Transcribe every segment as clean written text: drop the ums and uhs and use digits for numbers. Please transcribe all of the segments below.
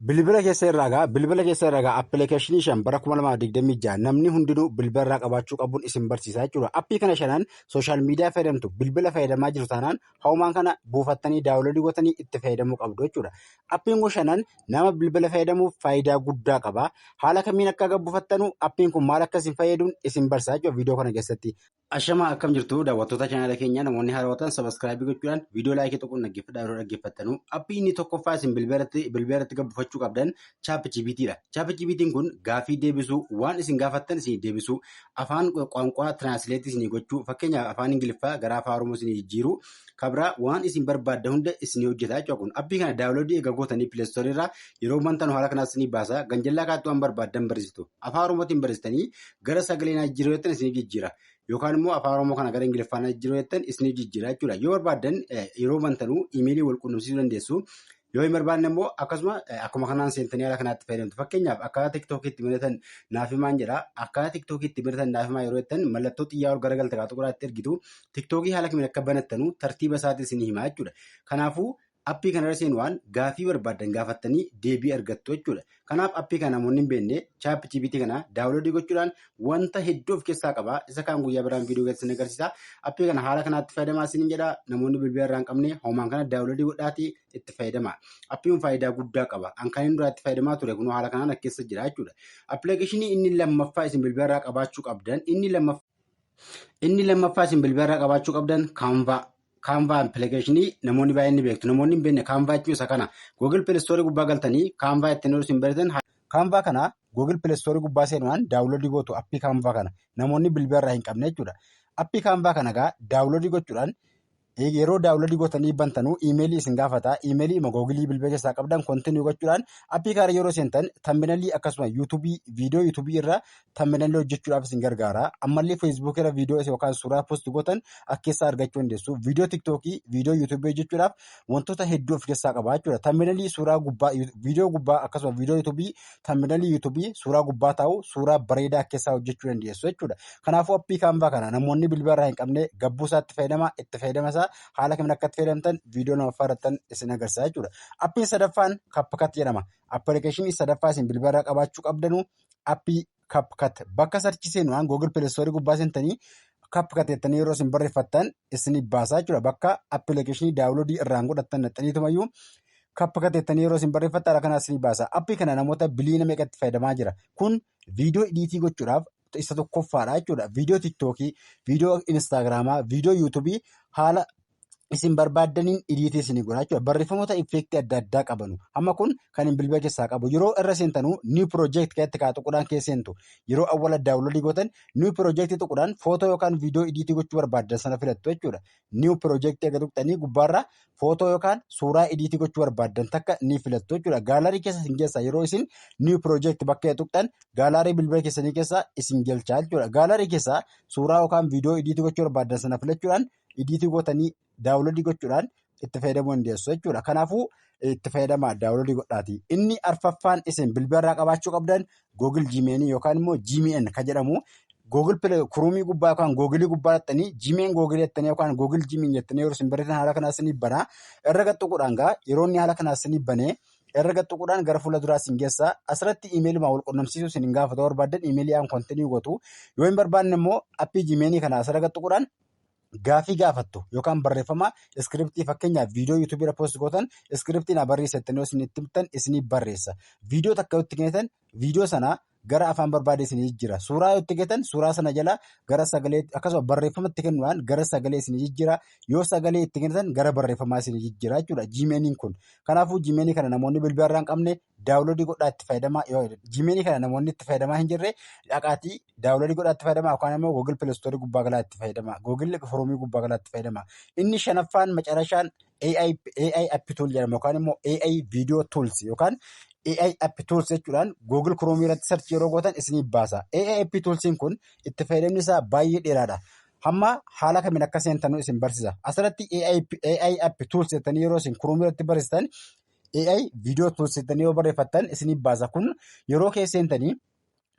Bilbila keessa irraa appilikeeshinii 5 bara 2026 namni hundinuu bilbila irraa qabaachuu qabuun isin barsiisaa jechuudha. Appii kana 5 sooshaal miidiyaa fayyadamtu bilbila fayyadamaa jirtu taanaan hawumaan kana buufattanii daawunloodii gootanii itti fayyadamuu qabdu jechuudha. Appiin kun 5 nama bilbila fayyadamuuf faayidaa guddaa qaba. Haala kamiin akka buufattanuu appiin kun maal akka isin fayyaduun isin barsiisaa jechuudha viidiyoo kana keessatti. Ashamaa akkam jirtu daawwattoota chaanaala keenyaa namoonni haarawwatan sabiskiraayibii gochuudhaan viidiyoo laayikii tokkoon dhaggeeffattanuu appii inni tokkoffaa isin bilbilarratti gabbifachuu qabdan ChatGPTdha. ChatGPT'n kun gaafii deebisuu waan isin gaafattan isin deebisuu afaan qaanqaa tiraansleetii isin gochuu fakkeenyaaf afaan Ingiliffaa gara afaan Oromoo isin jijjiiruu kabira waan isin barbaadda hunda isin hojjetaa jechuudha kun appii kana daawunloodii eega gootanii pileestoorii irraa yeroo mantan haala kanaas isin baasaa ganjallaa kaattuu waan barbaaddan barsiistu afaan Oromootiin barsiistanii gara sagalee jijjiiruu jettan isin jijjiira. Yookaan immoo afaan Oromoo kana gara Ingiliffaan jijjiiruu jettan isin jijjiira jechuudha. Yoo barbaadan yeroo bantanuu iimeelii wal quunnamsiisuu dandeessu. Yoo hin barbaanne immoo akkuma kanaan seentanii haala kanaatti fayyadamtu. Fakkeenyaaf akkaataa tiktookiitti midhatan naaf himaan jedha. Akkaataa tiktookiitti midhatan naaf himaa yeroo jettan mallattoo xiyyaa ol garagalta kaatu qoraatti ergitu tiktookii haala kamiin akka banattanu tartiiba isaatii isin himaa jechuudha. Kanaafuu appii kanarra seenuudhaan gaafii barbaadan gaafattanii deebii argattu jechuudha. Kanaaf appii kana namoonni hin beekne ChatGPT kana daawunloodii gochuudhaan wanta hedduu of keessaa qaba. Isa kaan guyyaa biraan viidiyoo keessatti agarsiisa. Appii kana haala kanaatti fayyadamaa isin jedha. Namoonni bilbila irraa hin qabne homaan kana daawunloodii godhaatii itti fayyadama. Appiin faayidaa guddaa qaba. Kan inni duraa itti fayyadamaa ture kun haala kanaan keessa jira jechuudha. Appilikeeshinii inni lammaffaa isin bilbila irraa qabaachuu qabdan inni lammaffaa isin bilbila irraa qabaachuu qabdan Canva appilikeeshinii namoonni baay'een ni beektu. Namoonni hin beekne Canva jechuun isa kana. Google Play Store gubbaa galtanii Canva ittiin isin baratan. Canva kana Google Play Store gubbaa seenuudhaan daawunloodii gootu appii Canva kana namoonni bilbila irraa hin qabne jechuudha. Appii Canva kana egaa daawunloodii gochuudhaan yeroo daawunloodii gootanii bantanuu iimeelii isin gaafata. Iimeelii googilii bilbila keessaa qabdan kontinuu gochuudhaan appii kana yeroo seentan tamminalii akkasuma viidiyoo yuutuubii irraa tamminalii hojjechuudhaaf isin gargaara. Ammallee feesbuukii irra viidiyoo yookaan suuraa poostii gootan akka keessaa argachuu dandeessu. Viidiyoo tiktookii, viidiyoo yuutuubii hojjechuudhaaf wantoota hedduu of keessaa qaba jechuudha. Tamminalii suuraa gubbaa, viidiyoo gubbaa akkasuma viidiyoo yuutuubii, tamminalii yuutuubii suuraa gubbaa taa'u suuraa bareedaa keessaa hojjechuu dandeessu jechuudha. Kanaafuu appii Canva kana namoonni bilbila irraa hin qabne gabbuu isaatti fayyadama, itti fayyadama haala kamiin akka itti fayyadamtan viidiyoo namaffaa irrattan isin agarsiisa jechuudha. Appiin sadaffaan CapCut jedhama. Appilikeeshinii sadaffaa isin bilbila irraa qabaachuu qabdanu appii CapCut. Bakka sarchii seenuudhaan Google Play Store gubbaa seentanii CapCut jettanii yeroo isin barreeffattan isin baasaa jechuudha. Bakka appilikeeshinii daawunloodii irraan godhattan naxxaniitumayyuu CapCut jettanii yeroo isin barreeffattan haala kanaa isin baasa. Appii kana namoota biliyoona meeqatti fayyadamaa jira. Kun viidiyoo ediitii gochuudhaaf isa tokkoffaadha jechuudha. Viidiyoo tiktookii, viidiyoo instaagiraamaa, viidiyoo yuutuubii haala isin barbaaddaniin ediitii isin godha jechuudha. Barreeffamoota effeektii adda addaa qabanu. Amma kun kan hin bilbila keessaa qabu. Yeroo irra seentanuu niw piroojeekti keessatti tuquudhaan keessa seentu. Yeroo awwala daawunloodii gootan niw piroojeektii tuquudhaan footoo yookaan viidiyoo ediitii gochuu barbaaddan sana filattu jechuudha. Niw piroojeektii eega tuqxanii gubbaarraa footoo yookaan suuraa ediitii gochuu barbaaddan takka ni filattu jechuudha. Gaalarii keessa isin geessa yeroo isin niw piroojeekti bakka tuqxan gaalarii bilbila keessanii keessa isin galchaa jechuudha. Gaalarii keessa suuraa yookaan viidiyoo ediitii gochuu barbaaddan sana filachuudhaan ediitii gootanii daawunloodii gochuudhaan itti fayyadamuu dandeessu jechuudha. Kanaafuu itti fayyadamaa daawunloodii godhaati. Inni arfaffaan isin bilbila irraa qabaachuu qabdan Google Gmail yookaan immoo GMN kan jedhamu Google Chrome gubbaa yookaan Google gubbaa jettanii Gmail Google jettanii yookaan Google Gmail jettanii yeroo isin barreessan haala kanaa isin banaa. Irra gaxxuquudhaan yeroo inni haala kanaa isin banee irra gaxxuquudhaan gara fuula duraa isin geessaa. Asirratti iimeeluma wal quunnamsiisuu isin gaafata barbaadan iimeelii aan kontinuu gootu. Yoo hin barbaanne immoo appii Gmail kana asirra gaxxuquudhaan gaafii gaafattu yookaan barreeffama iskiriptii fakkeenyaaf viidiyoo yuutuubii irra poost gootan iskiriptiin barreessattanii isin itti himtan isinii barreessa. Viidiyoo takka itti kennitan viidiyoo sana gara afaan barbaade isinii jijjiira. Suuraa yoo itti kennitan suuraa sana jala gara sagalee akkasuma barreeffama itti kennuudhaan gara sagalee isinii jijjiira. Yoo sagalee itti kennitan gara barreeffamaa isinii jijjiira jechuudha Gmailiin kun. Kanaafuu Gmailii kana namoonni bilbila irraa hin qabne daawunloodii godhaa itti fayyadamaa. Gmailii kana namoonni itti fayyadamaa hin jirre dhaqaatii daawunloodii godhaa itti fayyadamaa yookaan immoo Google Play Store gubbaa galaa itti fayyadamaa. Google Chrome gubbaa galaa itti fayyadamaa. Inni shanaffaan macarashaan AI App Tool jedhama yookaan immoo AI Video Tools yookaan AI App Tools jechuudhaan Google Chrome irratti search yeroo gootan isinii baasa. AI App Toolsiin kun itti fayyadamni isaa baay'ee dheeraadha. Hamma haala kamiin akka seentanuu isin barsiisa. Asirratti AI App Tools jettanii yeroo isin Chrome irratti barreessitan AI Video Tools jettanii yoo barreeffattan isinii baasa. Kun yeroo keessa seentanii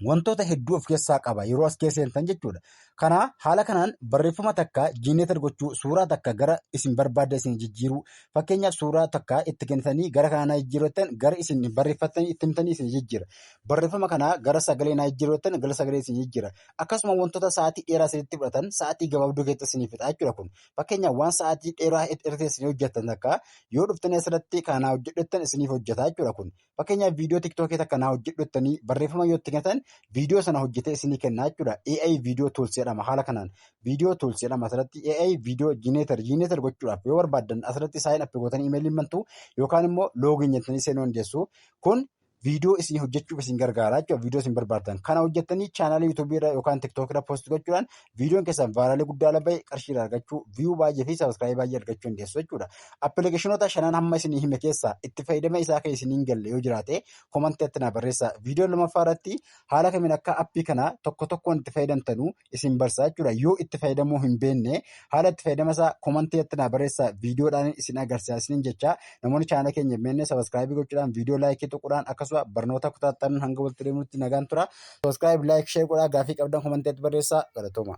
wantoota hedduu of keessaa qaba yeroo as keessa seentan jechuudha. Kana haala kanaan barreeffama takka jiineetar gochuu suuraa takka gara isin barbaadda isin jijjiiruu fakkeenyaaf suuraa takka itti kennitanii gara kanaa jijjiirrattan gara isin barreeffattanii itti himtanii isin jijjiira. Barreeffama kanaa gara sagalee naa jijjiirrattan gara sagalee isin jijjiira. Akkasuma wantoota sa'aatii dheeraa isinitti fudhatan sa'aatii gabaabduu keessatti isiniif fixa jechuudha kun. Fakkeenyaaf waan sa'aatii dheeraa irratti isin hojjettan takka yoo dhuftanii asirratti kanaa hojjedhettan isiniif hojjeta jechuudha kun. Fakkeenyaaf viidiyoo tiktookii takka naa hojjedhettanii barreeffama yoo itti kennitan viidiyoo sana hojjetee isinii kennaa jechuudha. AI viidiyoo tools jedhama haala kanaan. Viidiyoo tools jedhama asirratti AI viidiyoo jiineetar gochuudhaaf yoo barbaaddan asirratti saayin appii gootanii imeelii bantu yookaan immoo loogiin jettanii seenuu dandeessu. Kun viidiyoo isin hojjechuuf isin gargaara jechuudha. Viidiyoo isin barbaaddan kana hojjettanii chaanaalii yuutuubii irra yookaan tiktook irra poost gochuudhaan viidiyoon keessan vaayiraalii guddaa labba'e qarshii argachuu viyuu baay'ee fi sabiskiraayib baay'ee argachuu dandeessu jechuudha. Appilikeeshinoota shanan hamma isinii hime keessaa itti fayyadama isaa kan isiniin galle yoo jiraate komantiitti na barreessaa. Viidiyoo lammaffaa irratti haala kamiin akka appii kana tokko tokkoon itti fayyadamtanuu isin barsiisa jechuudha. Yoo itti fayyadamuu hin beekne haala itti fayyadama isaa komantiitti na barreessaa. Viidiyoodhaan isin agarsiisa isiniin jecha namoonni chaanala keenya hin beekne sabiskiraayib gochuudhaan viidiyoo laayikii tuquudhaan akkasuma barnoota kutaatan hanga walitti deemuutti nagaan tura. Sabiskiraayib laayik sheer godhaa gaafii qabdan komantiitti barreessaa. Galatooma.